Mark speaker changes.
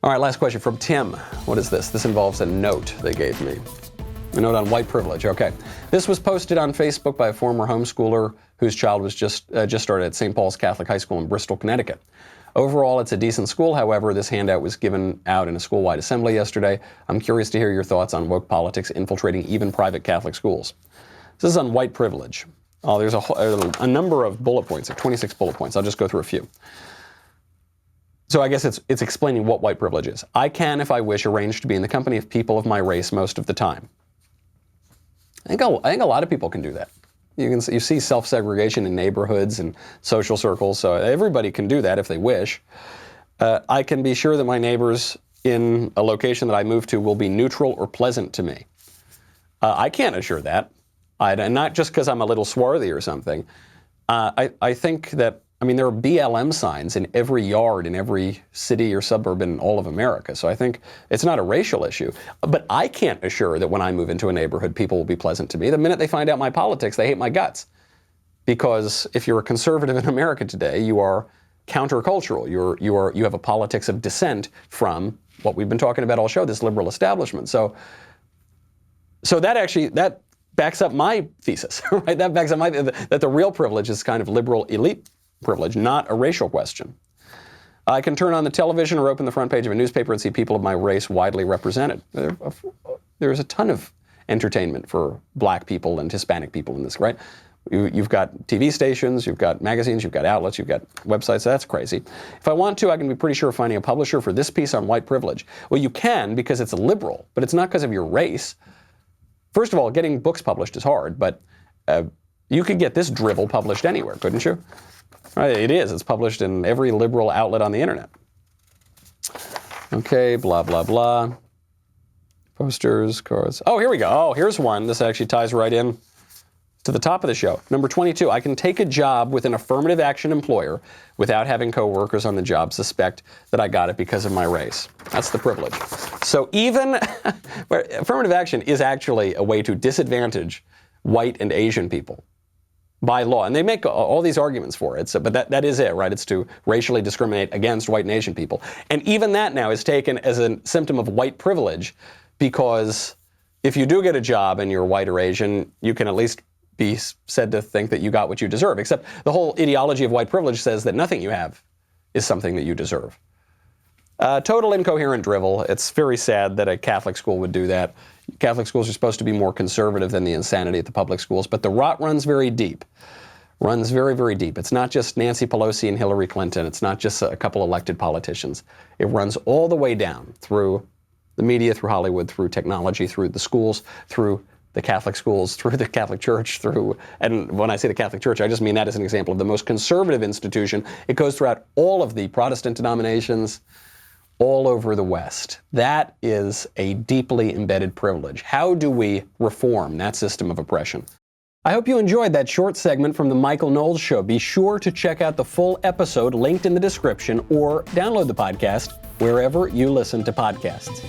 Speaker 1: All right, last question from Tim. What is this? This involves a note they gave me. A note on white privilege. Okay. This was posted on Facebook by a former homeschooler whose child was just started at St. Paul's Catholic High School in Bristol, Connecticut. Overall, it's a decent school. However, this handout was given out in a school-wide assembly yesterday. I'm curious to hear your thoughts on woke politics infiltrating even private Catholic schools. This is on white privilege. There's a number of bullet points, like 26 bullet points. I'll just go through a few. So I guess it's explaining what white privilege is. I can, if I wish, arrange to be in the company of people of my race most of the time. I think a lot of people can do that. You see self-segregation in neighborhoods and social circles, so everybody can do that if they wish. I can be sure that my neighbors in a location that I move to will be neutral or pleasant to me. I can't assure that, and not just because I'm a little swarthy or something. I think that, there are BLM signs in every yard in every city or suburb in all of America, so I think it's not a racial issue. But I can't assure that when I move into a neighborhood, people will be pleasant to me. The minute they find out my politics, they hate my guts. Because if you're a conservative in America today, you are countercultural. You have a politics of dissent from what we've been talking about all show, this liberal establishment. So that backs up my thesis, right? That backs up that the real privilege is kind of liberal elite privilege, not a racial question. I can turn on the television or open the front page of a newspaper and see people of my race widely represented. There's a ton of entertainment for black people and Hispanic people in this, right? You've got TV stations, you've got magazines, you've got outlets, you've got websites. That's crazy. If I want to, I can be pretty sure of finding a publisher for this piece on white privilege. Well, you can because it's liberal, but it's not because of your race. First of all, getting books published is hard, but you could get this drivel published anywhere, couldn't you? Right, it is. It's published in every liberal outlet on the internet. Okay, blah, blah, blah. Posters, cards. Oh, here we go. Oh, here's one. This actually ties right in to the top of the show. Number 22, I can take a job with an affirmative action employer without having coworkers on the job suspect that I got it because of my race. That's the privilege. So even affirmative action is actually a way to disadvantage white and Asian people by law. And they make all these arguments for it, but that is it, right? It's to racially discriminate against white and Asian people. And even that now is taken as a symptom of white privilege, because if you do get a job and you're white or Asian, you can at least be said to think that you got what you deserve. Except the whole ideology of white privilege says that nothing you have is something that you deserve. Total incoherent drivel. It's very sad that a Catholic school would do that. Catholic schools are supposed to be more conservative than the insanity at the public schools, but the rot runs very deep. Runs very, very deep. It's not just Nancy Pelosi and Hillary Clinton. It's not just a couple elected politicians. It runs all the way down through the media, through Hollywood, through technology, through the schools, through the Catholic schools, through the Catholic Church, and when I say the Catholic Church, I just mean that as an example of the most conservative institution. It goes throughout all of the Protestant denominations, all over the West. That is a deeply embedded privilege. How do we reform that system of oppression? I hope you enjoyed that short segment from the Michael Knowles Show. Be sure to check out the full episode linked in the description, or download the podcast wherever you listen to podcasts.